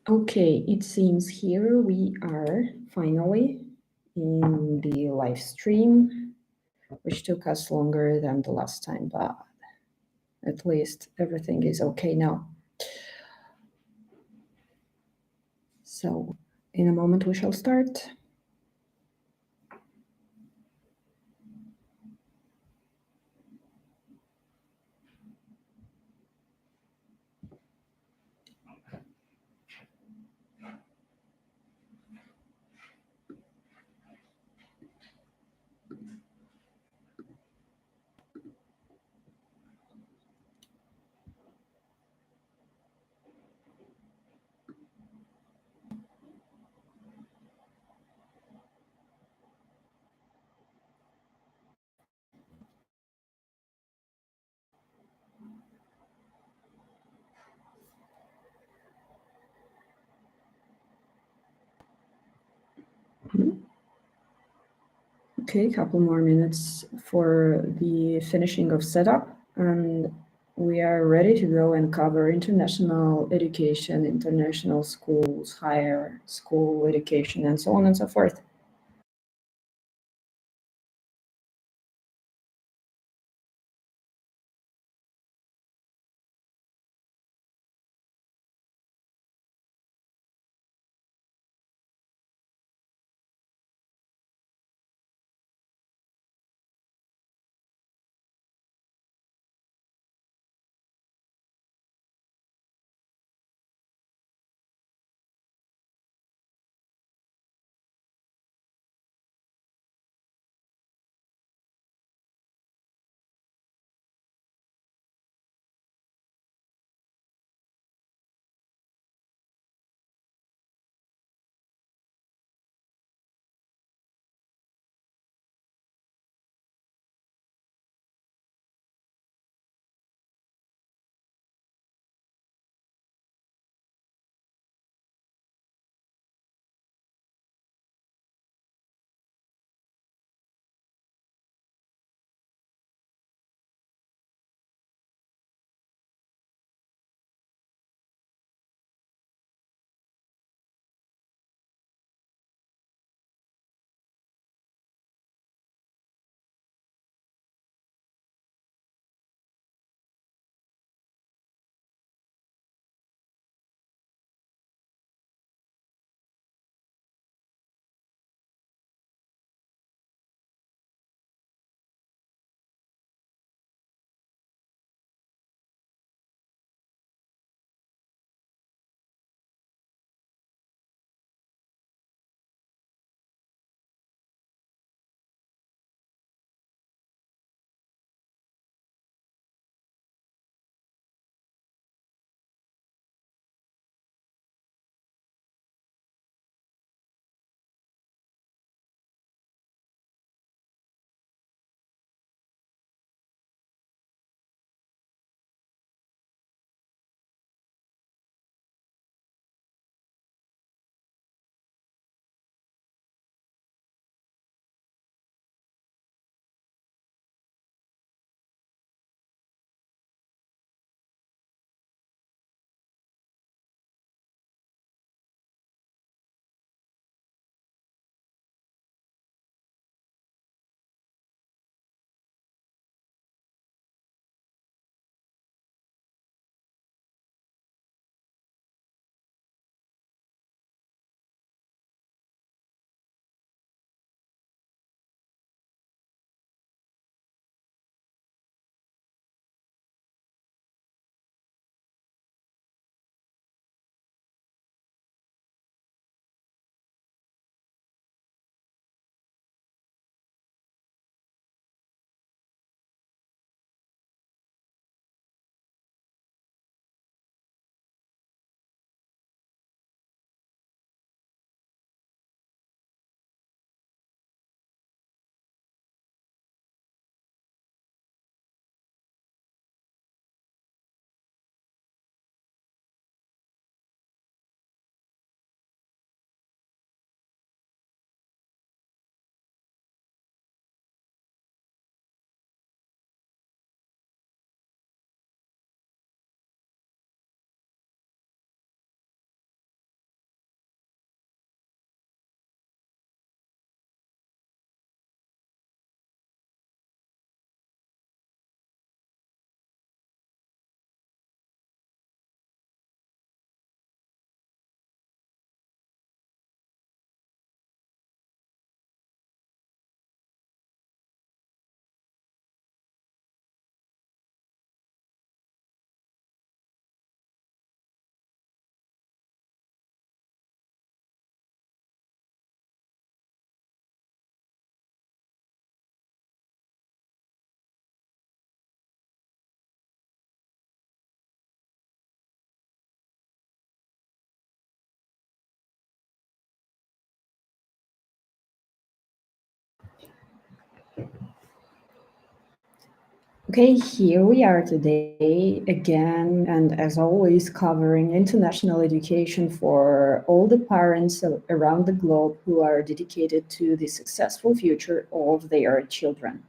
Okay, it seems here we are finally in the live stream, which took us longer than the last time, but at least everything is okay now. So in a moment we shall start. Okay, a couple more minutes for the finishing of setup, and we are ready to go and cover international education, international schools, higher school education, and so on and so forth. Okay, here we are today again, and as always, covering international education for all the parents around the globe who are dedicated to the successful future of their children.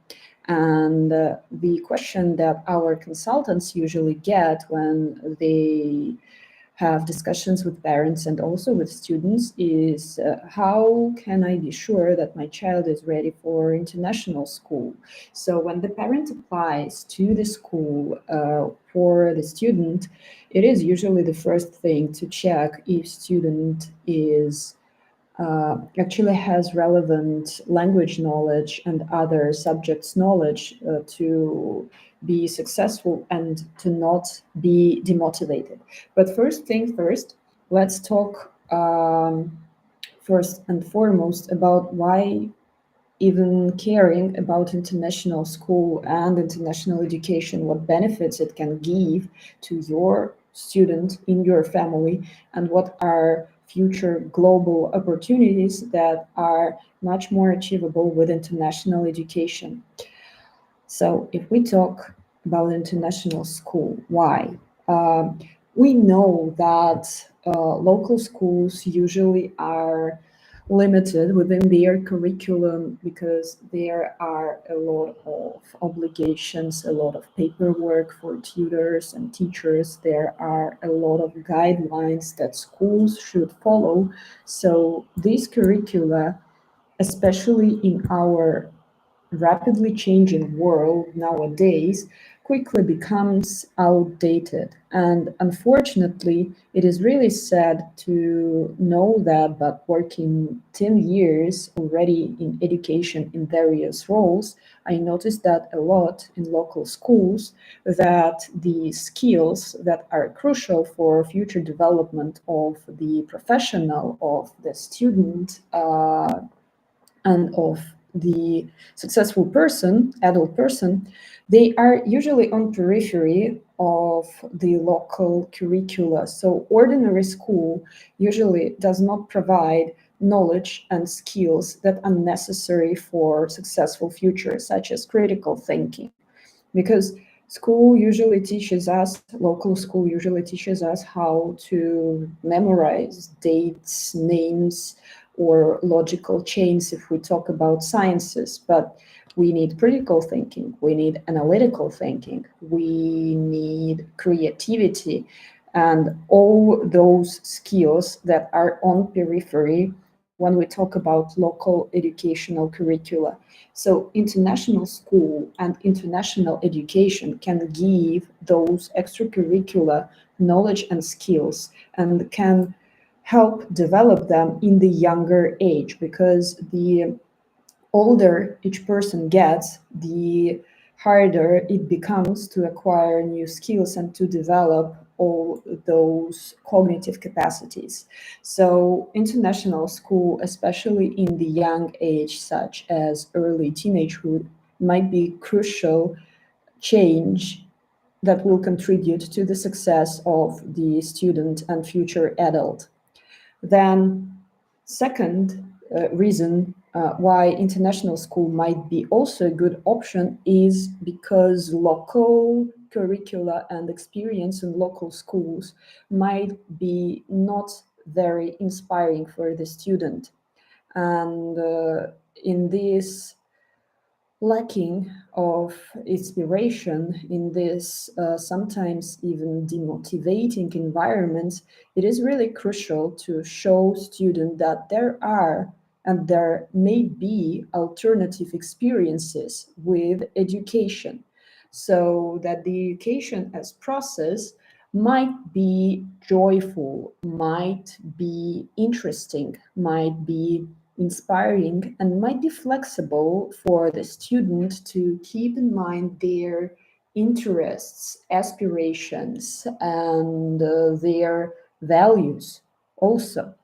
And the question that our consultants usually get when they have discussions with parents and also with students is how can I be sure that my child is ready for international school? So when the parent applies to the school for the student, it is usually the first thing to check if student is actually has relevant language knowledge and other subjects knowledge to be successful and to not be demotivated. But first thing first, let's talk first and foremost about why even caring about international school and international education, what benefits it can give to your student in your family, and what are future global opportunities that are much more achievable with international education. So, if we talk about international school, why? We know that local schools usually are limited within their curriculum because there are a lot of obligations, a lot of paperwork for tutors and teachers. There are a lot of guidelines that schools should follow. So, these curricula, especially in our rapidly changing world nowadays, quickly becomes outdated. And unfortunately, it is really sad to know that, but working 10 years already in education in various roles, I noticed that a lot in local schools, that the skills that are crucial for future development of the professional, of the student, and of the successful person, adult person, they are usually on periphery of the local curricula. So ordinary school usually does not provide knowledge and skills that are necessary for successful future, such as critical thinking. Because school usually teaches us, local school usually teaches us how to memorize dates, names, or logical chains if we talk about sciences. But we need critical thinking, we need analytical thinking, we need creativity, and all those skills that are on periphery when we talk about local educational curricula. So international school and international education can give those extracurricular knowledge and skills and can help develop them in the younger age, because the older each person gets, the harder it becomes to acquire new skills and to develop all those cognitive capacities. So, international school, especially in the young age, such as early teenagehood, might be crucial change that will contribute to the success of the student and future adult. Then, second reason why international school might be also a good option is because local curricula and experience in local schools might be not very inspiring for the student. And in this lacking of inspiration, in this sometimes even demotivating environments, it is really crucial to show students that there are and there may be alternative experiences with education, so that the education as process might be joyful, might be interesting, might be inspiring, and might be flexible for the student to keep in mind their interests, aspirations, and their values also.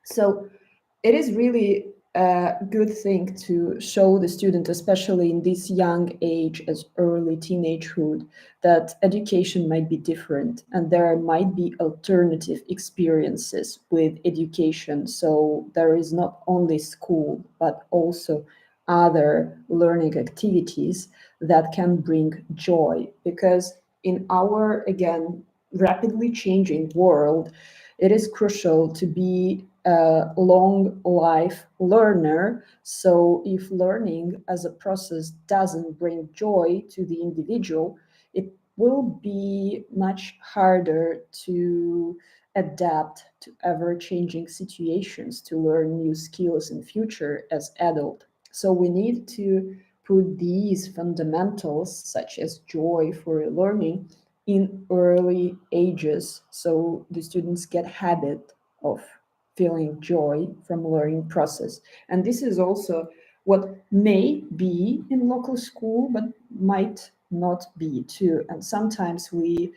So it is really a good thing to show the student, especially in this young age as early teenagehood, that education might be different and there might be alternative experiences with education. So there is not only school, but also other learning activities that can bring joy. Because in our, again, rapidly changing world, it is crucial to be a long life learner. So if learning as a process doesn't bring joy to the individual, it will be much harder to adapt to ever-changing situations, to learn new skills in future as adult. So we need to put these fundamentals, such as joy for learning, in early ages, so the students get habit of feeling joy from learning process. And this is also what may be in local school, but might not be too. And sometimes we,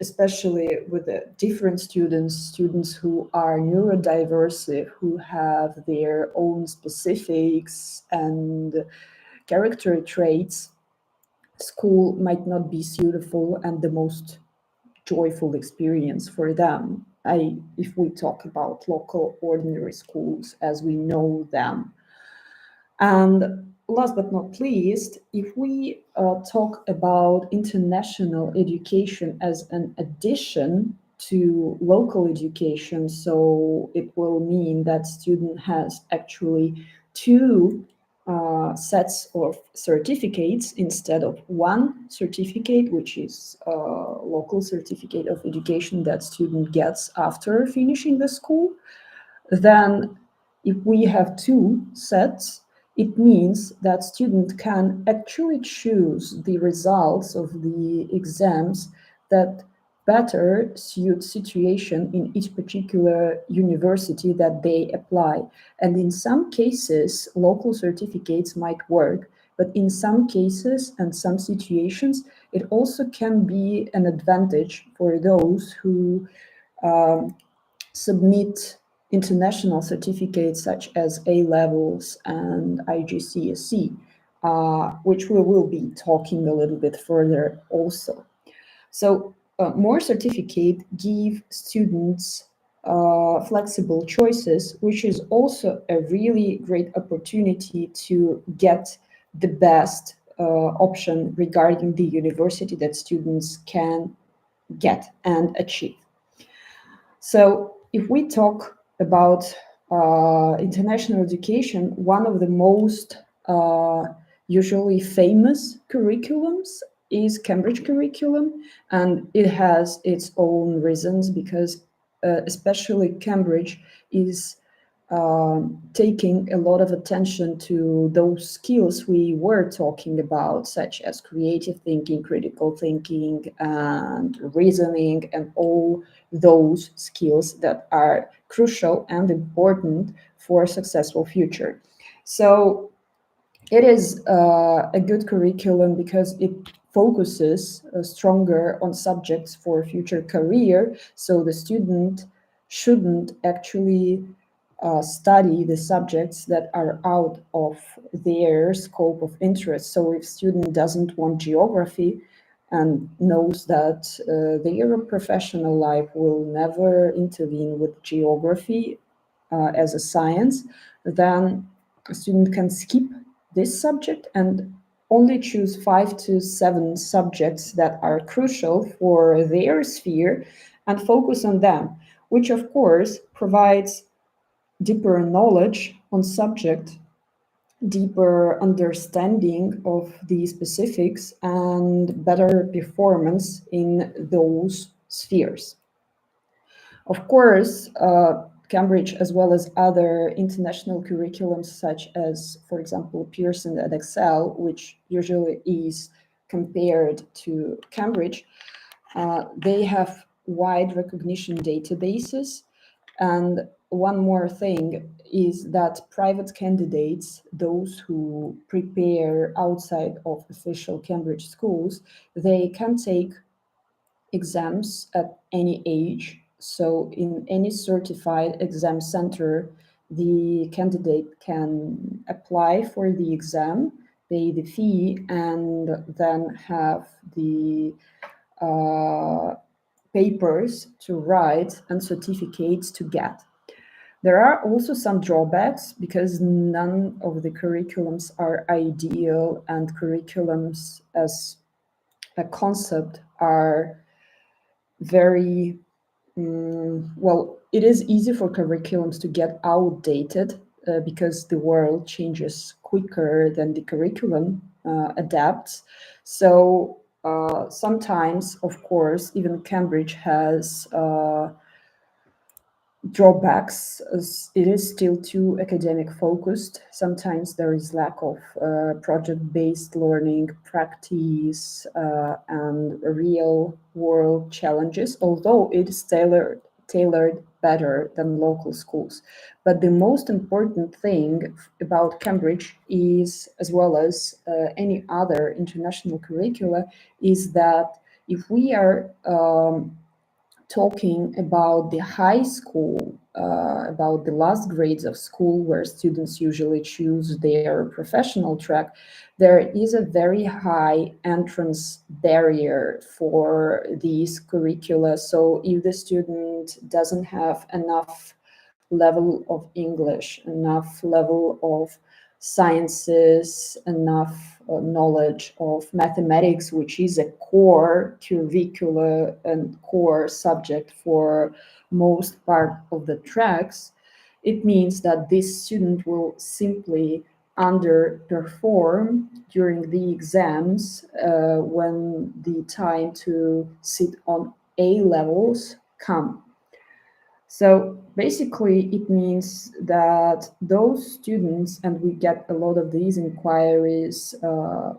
especially with the different students who are neurodiverse, who have their own specifics and character traits, school might not be suitable and the most joyful experience for them. If we talk about local ordinary schools as we know them. And last but not least, if we talk about international education as an addition to local education, so it will mean that student has actually two sets of certificates instead of one certificate, which is a local certificate of education that student gets after finishing the school. Then if we have two sets, it means that student can actually choose the results of the exams that better suit situation in each particular university that they apply. And in some cases, local certificates might work, but in some cases and some situations, it also can be an advantage for those who submit international certificates such as A levels and IGCSE, which we will be talking a little bit further also. So more certificate give students flexible choices, which is also a really great opportunity to get the best option regarding the university that students can get and achieve. So if we talk about international education, one of the most usually famous curriculums is Cambridge curriculum, and it has its own reasons because especially Cambridge is taking a lot of attention to those skills we were talking about, such as creative thinking, critical thinking, and reasoning, and all those skills that are crucial and important for a successful future. So it is a good curriculum because it focuses stronger on subjects for future career. So the student shouldn't actually study the subjects that are out of their scope of interest. So if student doesn't want geography and knows that their professional life will never intervene with geography as a science, then a student can skip this subject and only choose 5 to 7 subjects that are crucial for their sphere and focus on them, which of course provides deeper knowledge on subject, deeper understanding of the specifics, and better performance in those spheres. Of course, Cambridge, as well as other international curriculums, such as, for example, Pearson and Excel, which usually is compared to Cambridge, they have wide recognition databases. And one more thing is that private candidates, those who prepare outside of official Cambridge schools, they can take exams at any age. So in any certified exam center, the candidate can apply for the exam, pay the fee, and then have the papers to write and certificates to get. There are also some drawbacks because none of the curriculums are ideal, and curriculums as a concept are very well, it is easy for curriculums to get outdated because the world changes quicker than the curriculum adapts. So sometimes, of course, even Cambridge has drawbacks, as it is still too academic focused. Sometimes there is lack of project-based learning, practice, and real world challenges, although it is tailored better than local schools. But the most important thing about Cambridge is, as well as any other international curricula, is that if we are talking about the high school, about the last grades of school where students usually choose their professional track, there is a very high entrance barrier for these curricula. So if the student doesn't have enough level of English, enough level of sciences, enough knowledge of mathematics, which is a core curricula and core subject for most part of the tracks, it means that this student will simply underperform during the exams when the time to sit on A levels come. So basically, it means that those students, and we get a lot of these inquiries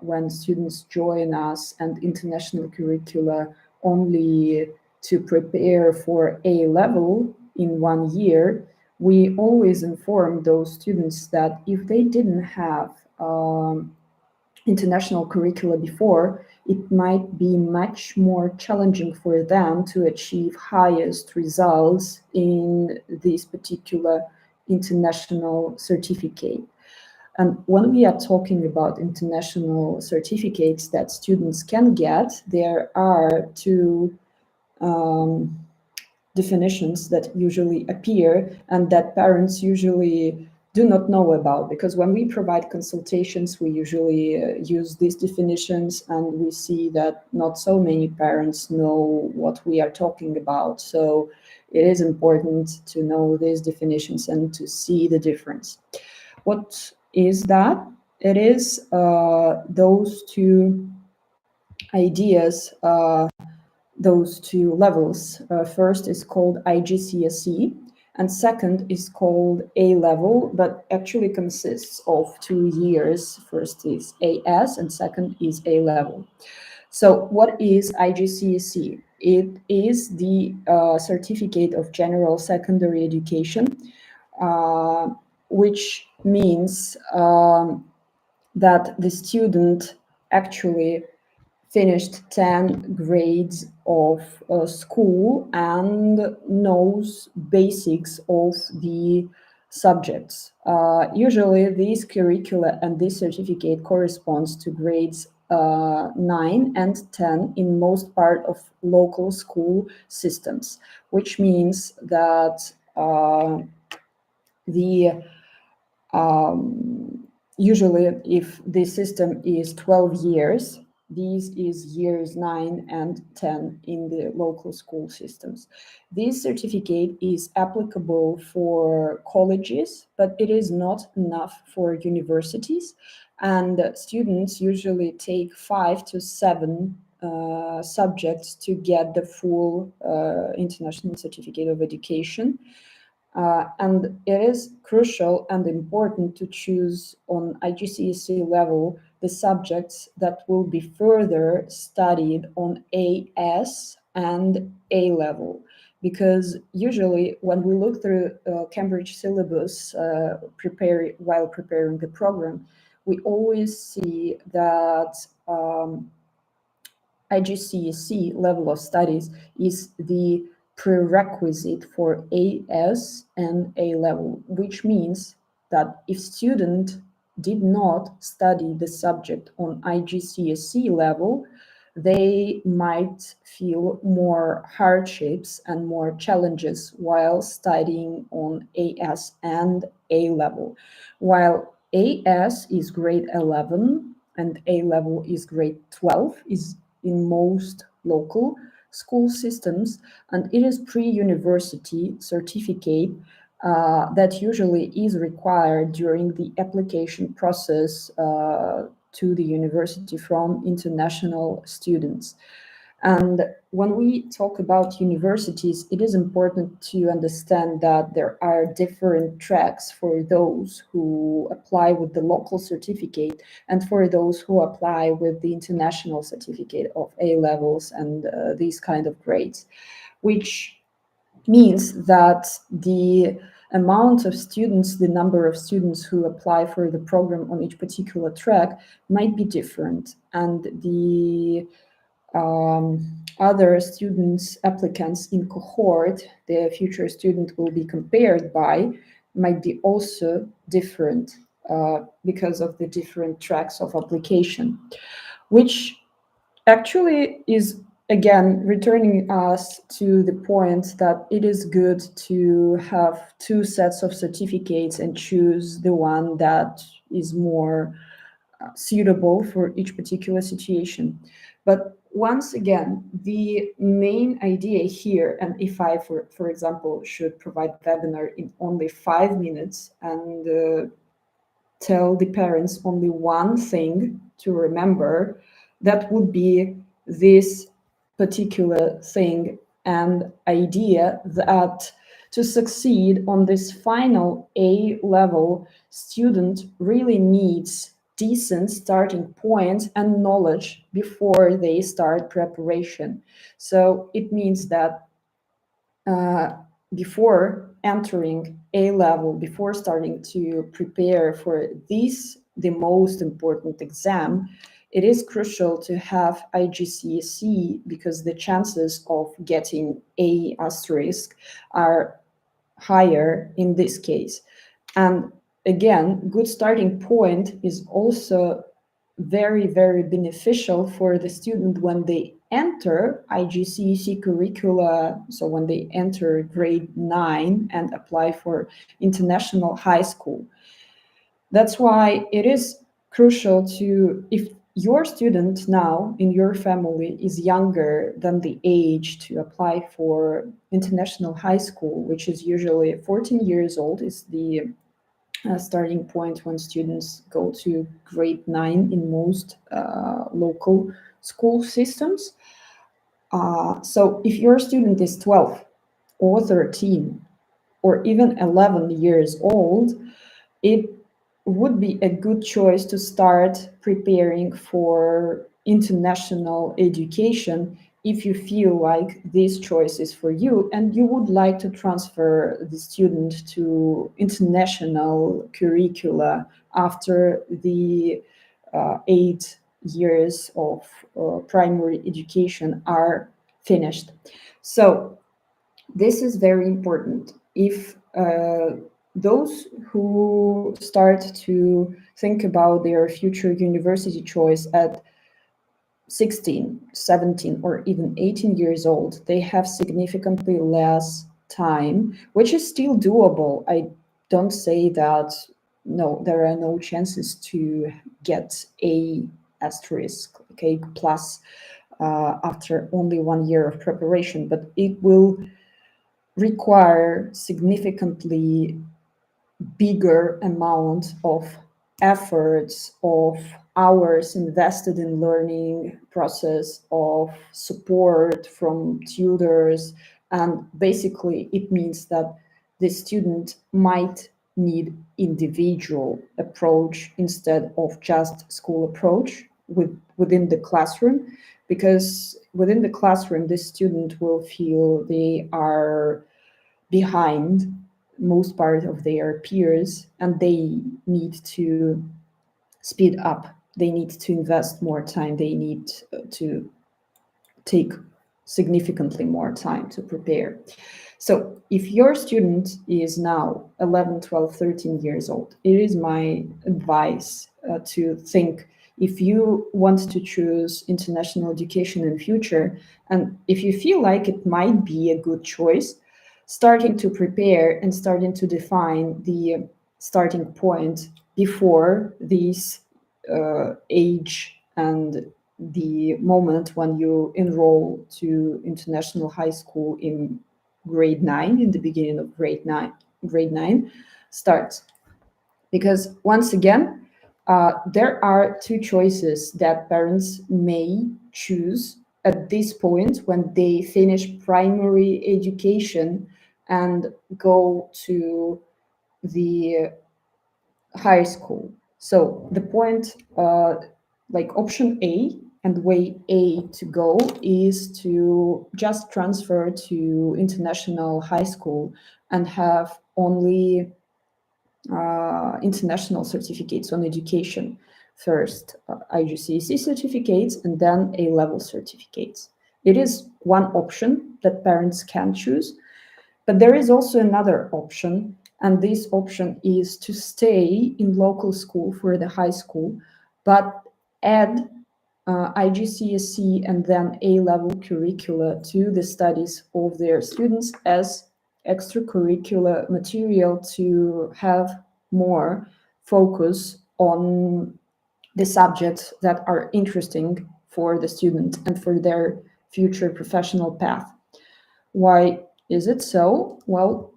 when students join us and international curricula only to prepare for A level in 1 year, we always inform those students that if they didn't have international curricula before, it might be much more challenging for them to achieve highest results in this particular international certificate. And when we are talking about international certificates that students can get, there are two definitions that usually appear and that parents usually do not know about, because when we provide consultations, we usually use these definitions, and we see that not so many parents know what we are talking about. So it is important to know these definitions and to see the difference. What is that? It is those two ideas, those two levels. First is called IGCSE, and second is called A level, but actually consists of 2 years. First is AS and second is A level. So what is IGCSE? It is the Certificate of General Secondary Education, which means that the student actually finished 10 grades of school and knows basics of the subjects. Usually these curricula and this certificate corresponds to grades 9 and 10 in most part of local school systems, which means that usually if the system is 12 years, this is years 9 and 10 in the local school systems. This certificate is applicable for colleges, but it is not enough for universities. And students usually take 5 to 7 subjects to get the full International Certificate of Education. And it is crucial and important to choose on IGCSE level the subjects that will be further studied on AS and A level. Because usually when we look through Cambridge syllabus while preparing the program, we always see that IGCSE level of studies is the prerequisite for AS and A level, which means that if student did not study the subject on IGCSE level, they might feel more hardships and more challenges while studying on AS and A level. While AS is grade 11 and A level is grade 12, is in most local school systems, and it is pre-university certificate that usually is required during the application process to the university from international students. And when we talk about universities, it is important to understand that there are different tracks for those who apply with the local certificate and for those who apply with the international certificate of A levels and these kind of grades, which means that the amount of students, the number of students who apply for the program on each particular track might be different. And the other students, applicants in cohort, the future student will be compared by, might be also different because of the different tracks of application, which actually is again returning us to the point that it is good to have two sets of certificates and choose the one that is more suitable for each particular situation. But once again, the main idea here, and if I, for example, should provide webinar in only 5 minutes and tell the parents only one thing to remember, that would be this particular thing and idea that to succeed on this final A level, student really needs decent starting point and knowledge before they start preparation. So it means that before entering A level, before starting to prepare for this, the most important exam, it is crucial to have IGCSE because the chances of getting A asterisk are higher in this case. And again, good starting point is also very, very beneficial for the student when they enter IGCSE curricula, so when they enter grade 9 and apply for international high school. That's why it is crucial to, if your student now in your family is younger than the age to apply for international high school, which is usually 14 years old, is the starting point when students go to grade 9 in most local school systems. So if your student is 12 or 13 or even 11 years old, it would be a good choice to start preparing for international education if you feel like this choice is for you and you would like to transfer the student to international curricula after the 8 years of primary education are finished. So this is very important. If those who start to think about their future university choice at 16, 17, or even 18 years old, they have significantly less time, which is still doable. I don't say that, no, there are no chances to get A asterisk, okay, plus after only 1 year of preparation, but it will require significantly bigger amount of efforts, of hours invested in learning process, of support from tutors, and basically it means that the student might need individual approach instead of just school approach within the classroom, because within the classroom the student will feel they are behind most part of their peers and they need to speed up, they need to invest more time, they need to take significantly more time to prepare. So if your student is now 11, 12, 13 years old, it is my advice to think if you want to choose international education in future, and if you feel like it might be a good choice, starting to prepare and starting to define the starting point before this age and the moment when you enroll to international high school in grade 9, in the beginning of grade 9 starts. Because once again, there are two choices that parents may choose at this point when they finish primary education and go to the high school. So the point, like option A and way A to go is to just transfer to international high school and have only international certificates on education. First, IGCSE certificates and then A-level certificates. It is one option that parents can choose, but there is also another option, and this option is to stay in local school for the high school, but add IGCSE and then A-level curricula to the studies of their students as extracurricular material to have more focus on the subjects that are interesting for the student and for their future professional path. Why is it so? Well,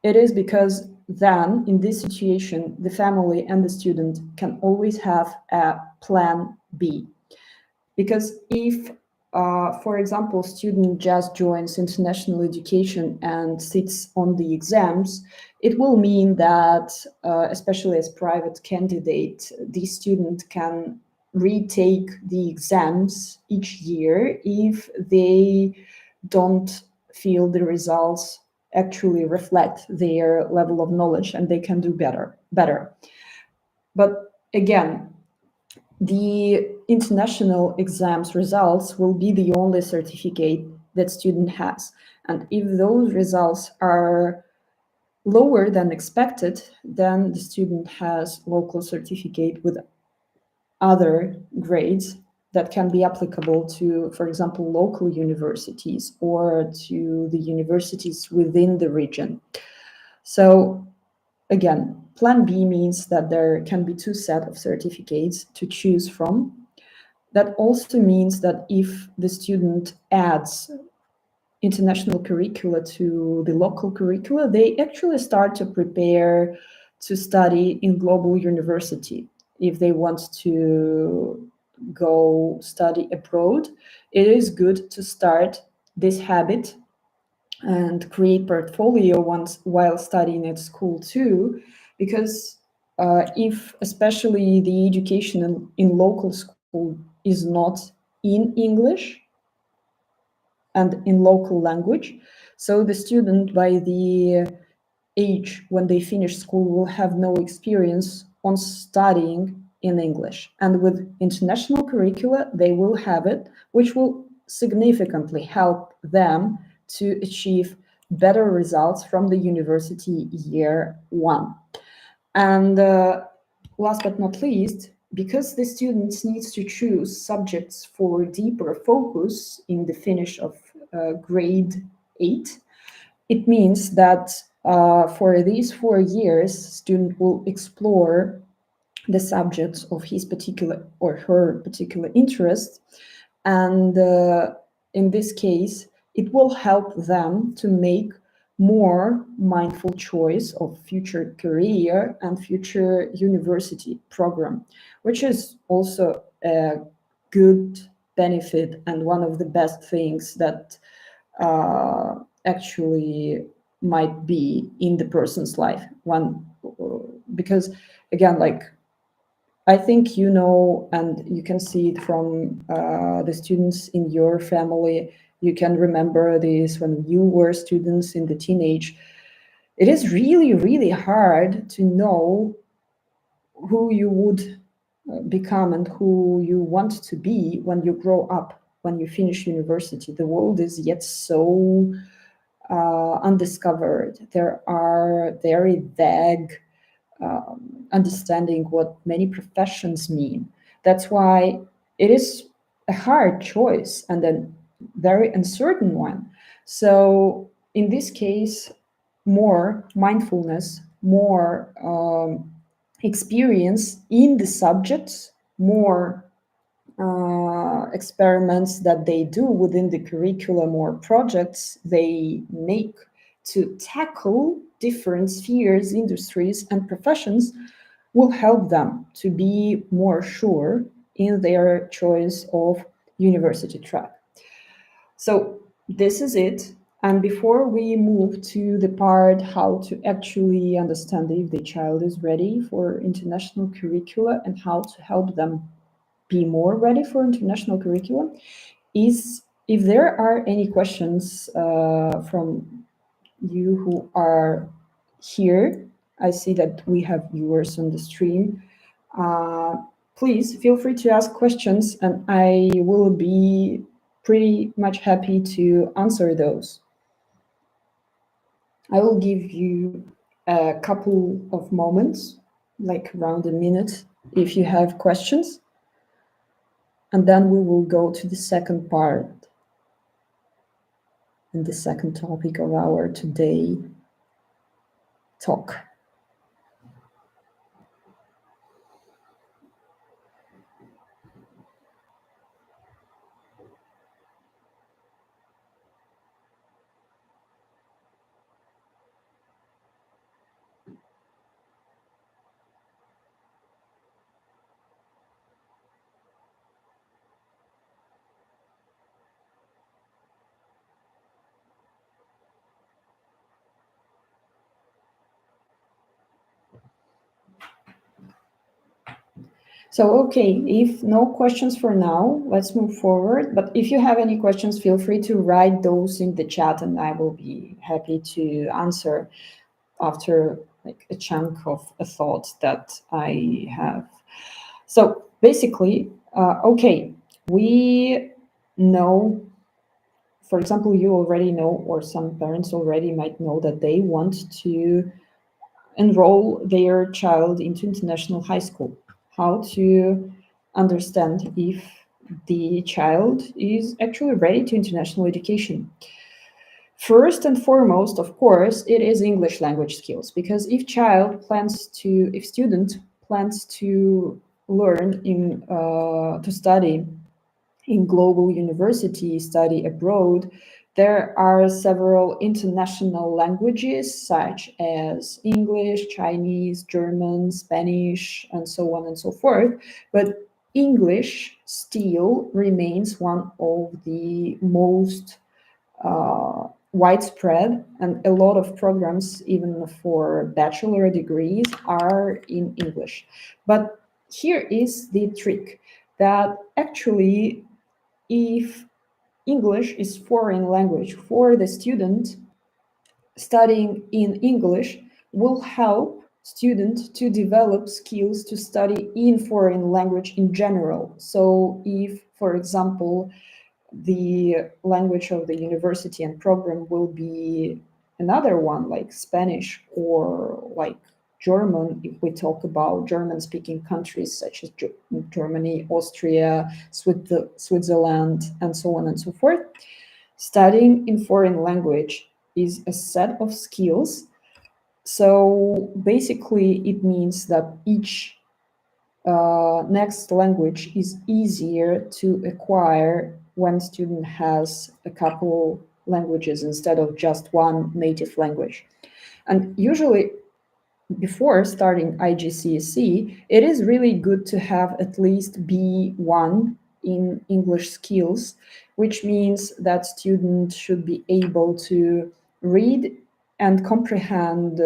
it is because then in this situation, the family and the student can always have a plan B. Because if, for example, student just joins international education and sits on the exams, it will mean that, especially as private candidate, the student can retake the exams each year if they don't feel the results actually reflect their level of knowledge and they can do better. But again, the international exams results will be the only certificate that student has. And if those results are lower than expected, then the student has local certificate with other grades that can be applicable to, for example, local universities or to the universities within the region. So again, Plan B means that there can be two sets of certificates to choose from. That also means that if the student adds international curricula to the local curricula, they actually start to prepare to study in global university. If they want to go study abroad, it is good to start this habit and create portfolio once while studying at school too, because if especially the education in local school is not in English and in local language, so the student by the age when they finish school will have no experience on studying in English. And with international curricula, they will have it, which will significantly help them to achieve better results from the university year one. And last but not least, because the students needs to choose subjects for deeper focus in the finish of grade 8, it means that for these 4 years, student will explore the subjects of his particular or her particular interest. And in this case, it will help them to make more mindful choice of future career and future university program, which is also a good benefit and one of the best things that actually might be in the person's life. One, because again, like I think you know, and you can see it from the students in your family. You can remember this when you were students in the teenage. It is really, really hard to know who you would become and who you want to be when you grow up, when you finish university. The world is yet so undiscovered. There are very vague understanding what many professions mean. That's why it is a hard choice and a very uncertain one. So in this case, more mindfulness, more experience in the subjects, more experiments that they do within the curriculum or projects they make to tackle different spheres, industries, and professions will help them to be more sure in their choice of university track. So this is it. And before we move to the part how to actually understand if the child is ready for international curricula and how to help them be more ready for international curriculum, is if there are any questions from you who are here. I see that we have viewers on the stream. Please feel free to ask questions, and I will be pretty much happy to answer those. I will give you a couple of moments, like around a minute, if you have questions. And then we will go to the second part and the second topic of our today talk. So, okay, if no questions for now, let's move forward. But if you have any questions, feel free to write those in the chat and I will be happy to answer after like a chunk of a thought that I have. So basically, okay, we know, for example, you already know, or some parents already might know that they want to enroll their child into international high school. How to understand if the child is actually ready to international education. First and foremost, of course, it is English language skills, because if student plans to learn to study in global university, study abroad, there are several international languages such as English, Chinese, German, Spanish, and so on and so forth. But English still remains one of the most widespread, and a lot of programs, even for bachelor degrees, are in English. But here is the trick, that actually if English is foreign language for the student, studying in English will help student to develop skills to study in foreign language in general. So if, for example, the language of the university and program will be another one like Spanish or like German, if we talk about German-speaking countries such as Germany, Austria, Switzerland, and so on and so forth. Studying in foreign language is a set of skills. So basically, it means that each next language is easier to acquire when student has a couple languages instead of just one native language. And usually, before starting IGCSE, it is really good to have at least B1 in English skills, which means that students should be able to read and comprehend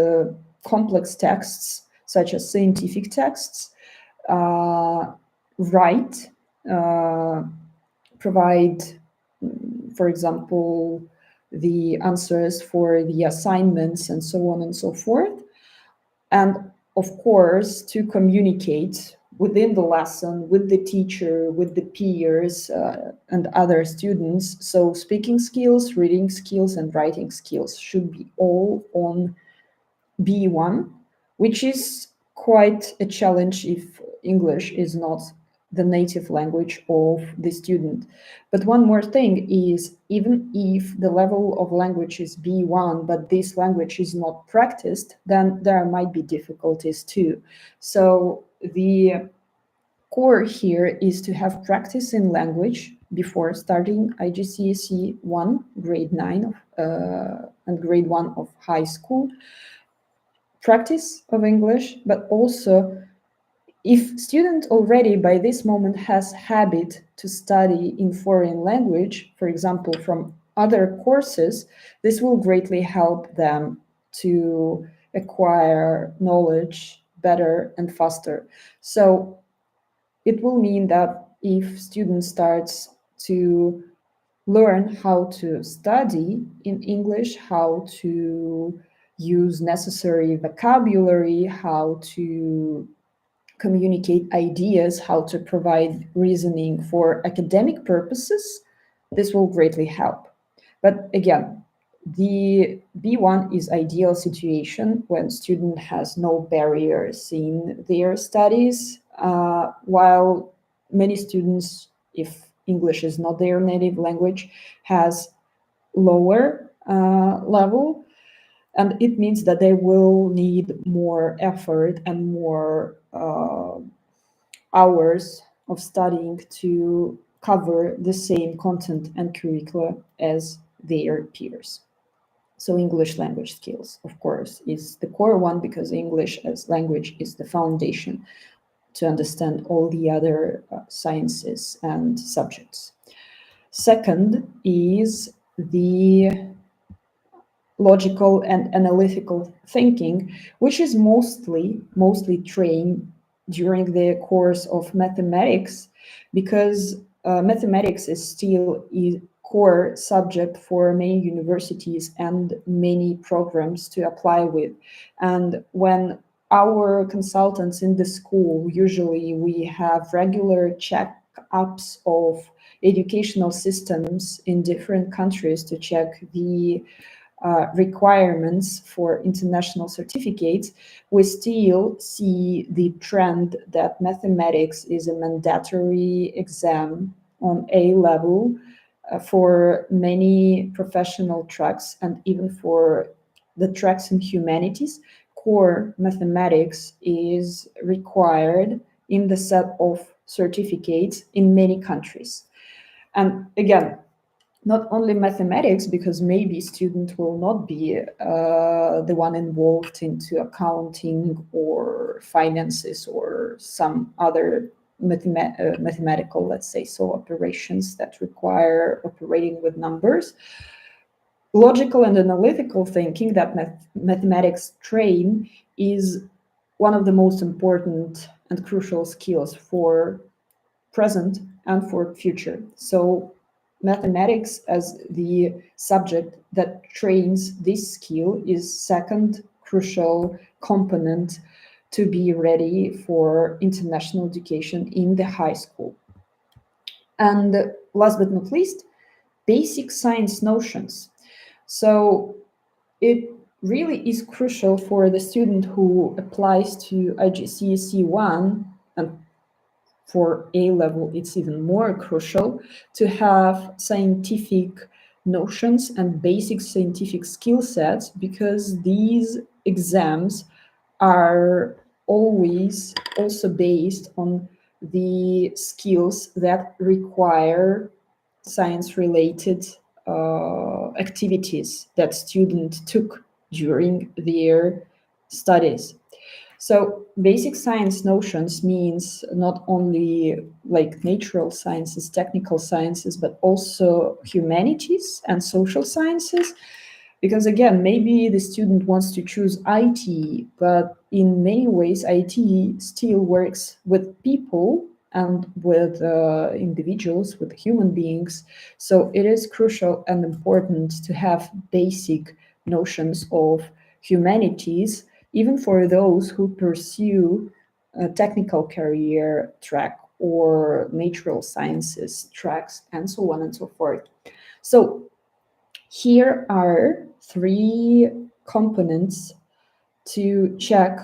complex texts, such as scientific texts, write, provide, for example, the answers for the assignments and so on and so forth. And of course, to communicate within the lesson with the teacher, with the peers, and other students. So speaking skills, reading skills, and writing skills should be all on B1, which is quite a challenge if English is not the native language of the student. But one more thing is, even if the level of language is B1, but this language is not practiced, then there might be difficulties too. So the core here is to have practice in language before starting IGCSE 1, grade 9, and grade 1 of high school. Practice of English, but also if student already by this moment has habit to study in foreign language, for example, from other courses, this will greatly help them to acquire knowledge better and faster. So it will mean that if student starts to learn how to study in English, how to use necessary vocabulary, how to communicate ideas, how to provide reasoning for academic purposes, this will greatly help. But again, the B1 is ideal situation when student has no barriers in their studies, while many students, if English is not their native language, has lower level, and it means that they will need more effort and more hours of studying to cover the same content and curricula as their peers. So English language skills, of course, is the core one, because English as language is the foundation to understand all the other sciences and subjects. Second is the logical and analytical thinking, which is mostly trained during the course of mathematics, because mathematics is still a core subject for many universities and many programs to apply with. And when our consultants in the school, usually we have regular checkups of educational systems in different countries to check the requirements for international certificates, we still see the trend that mathematics is a mandatory exam on A level for many professional tracks, and even for the tracks in humanities. Core mathematics is required in the set of certificates in many countries. And again, not only mathematics, because maybe student will not be the one involved into accounting or finances or some other mathematical, let's say, so operations that require operating with numbers. Logical and analytical thinking that mathematics train is one of the most important and crucial skills for present and for future. So mathematics as the subject that trains this skill is second crucial component to be ready for international education in the high school. And last but not least, basic science notions. So it really is crucial for the student who applies to IGCSE 1, and for A level, it's even more crucial to have scientific notions and basic scientific skill sets, because these exams are always also based on the skills that require science-related activities that students took during their studies. So basic science notions means not only like natural sciences, technical sciences, but also humanities and social sciences. Because again, maybe the student wants to choose IT, but in many ways, IT still works with people and with individuals, with human beings. So it is crucial and important to have basic notions of humanities, even for those who pursue a technical career track or natural sciences tracks, and so on and so forth. So here are three components to check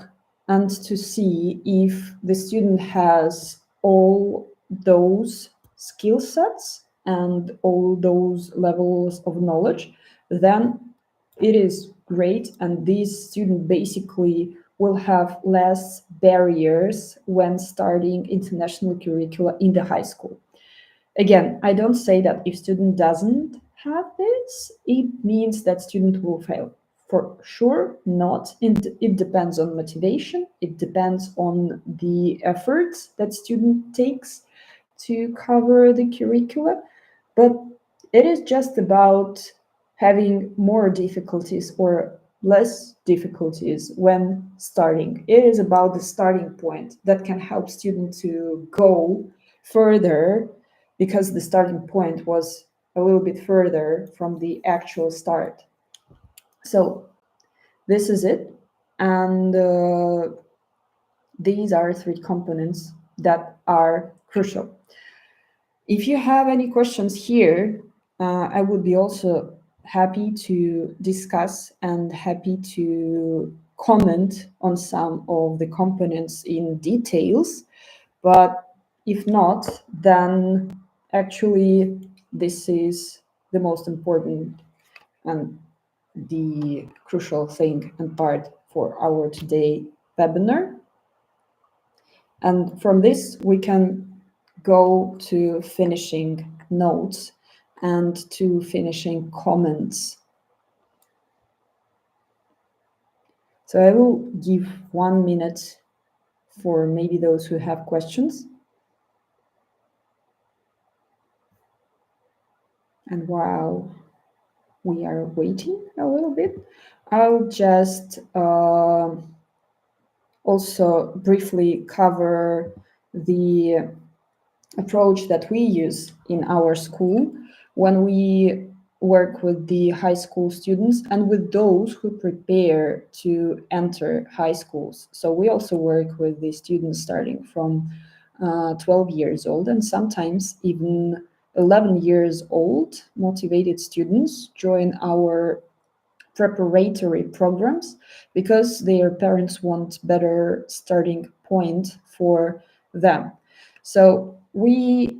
and to see if the student has all those skill sets and all those levels of knowledge, then it is great, and these students basically will have less barriers when starting international curricula in the high school. Again, I don't say that if student doesn't have this, it means that student will fail. For sure, not. It depends on motivation. It depends on the efforts that student takes to cover the curricula. But it is just about having more difficulties or less difficulties when starting. It is about the starting point that can help students to go further, because the starting point was a little bit further from the actual start. So this is it. And these are three components that are crucial. If you have any questions here, I would be also happy to discuss and happy to comment on some of the components in details. But if not, then actually this is the most important and the crucial thing and part for our today webinar. And from this, we can go to finishing notes and to finishing comments. So I will give 1 minute for maybe those who have questions. And while we are waiting a little bit, I'll just also briefly cover the approach that we use in our school when we work with the high school students and with those who prepare to enter high schools. So we also work with the students starting from 12 years old, and sometimes even 11 years old. Motivated students join our preparatory programs because their parents want better starting point for them. So we,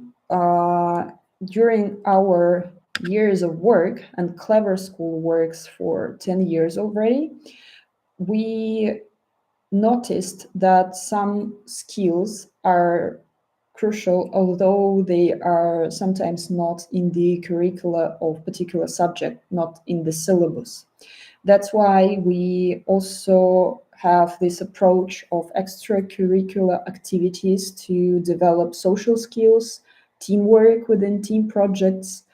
during our years of work, and Clever School works for 10 years already, we noticed that some skills are crucial, although they are sometimes not in the curricula of particular subject, not in the syllabus. That's why we also have this approach of extracurricular activities to develop social skills, teamwork within team projects,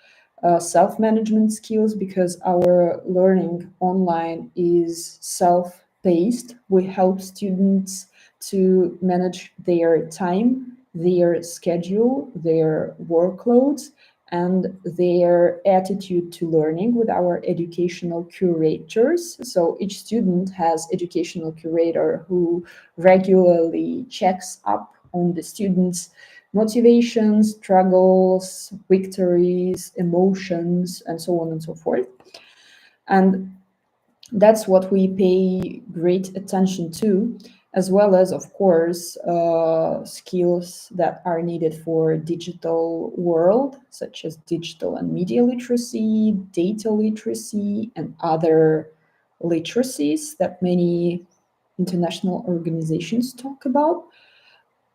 self-management skills, because our learning online is self-paced. We help students to manage their time, their schedule, their workloads, and their attitude to learning with our educational curators. So each student has educational curator who regularly checks up on the students' motivations, struggles, victories, emotions, and so on and so forth. And that's what we pay great attention to, as well as, of course, skills that are needed for digital world, such as digital and media literacy, data literacy, and other literacies that many international organizations talk about,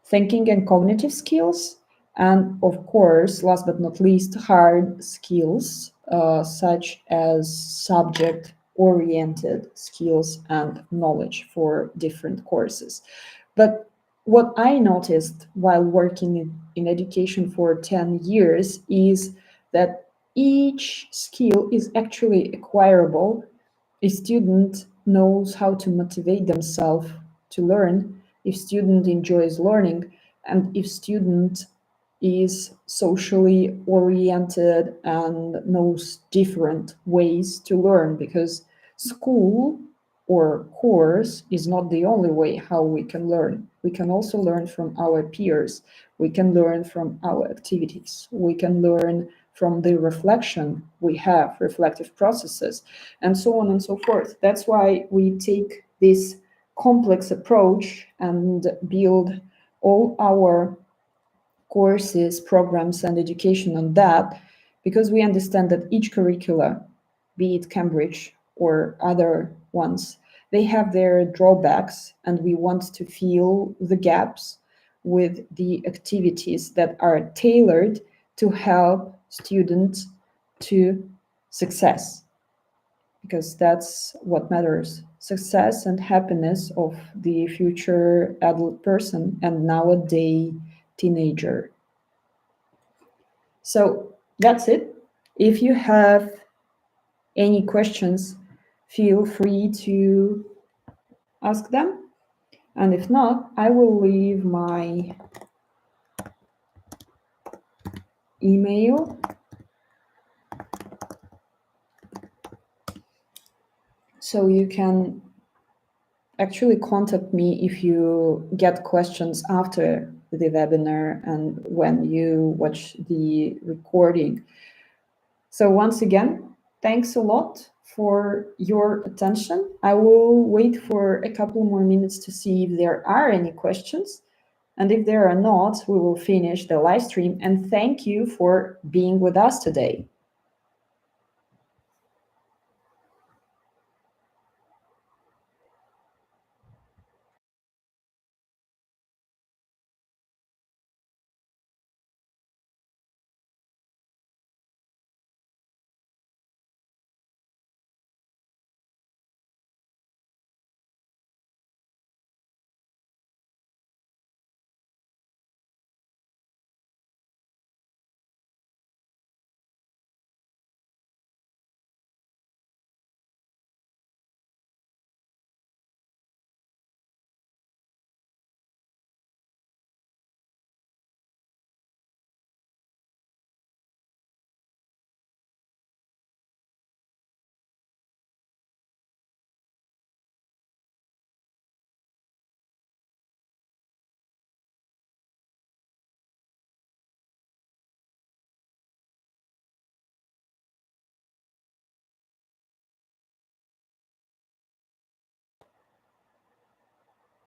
thinking and cognitive skills, and of course, last but not least, hard skills, such as subject-oriented skills and knowledge for different courses. But what I noticed while working in education for 10 years is that each skill is actually acquirable. A student knows how to motivate themselves to learn, if student enjoys learning, and if student is socially oriented and knows different ways to learn, because school or course is not the only way how we can learn. We can also learn from our peers. We can learn from our activities. We can learn from the reflection we have, reflective processes, and so on and so forth. That's why we take this complex approach and build all our courses, programs, and education on that, because we understand that each curricula, be it Cambridge or other ones, they have their drawbacks, and we want to fill the gaps with the activities that are tailored to help students to success, because that's what matters: success and happiness of the future adult person and nowadays teenager. So that's it. If you have any questions, feel free to ask them. And if not, I will leave my email. So you can actually contact me if you get questions after the webinar and when you watch the recording. So once again, thanks a lot for your attention. I will wait for a couple more minutes to see if there are any questions. And if there are not, we will finish the live stream. And thank you for being with us today.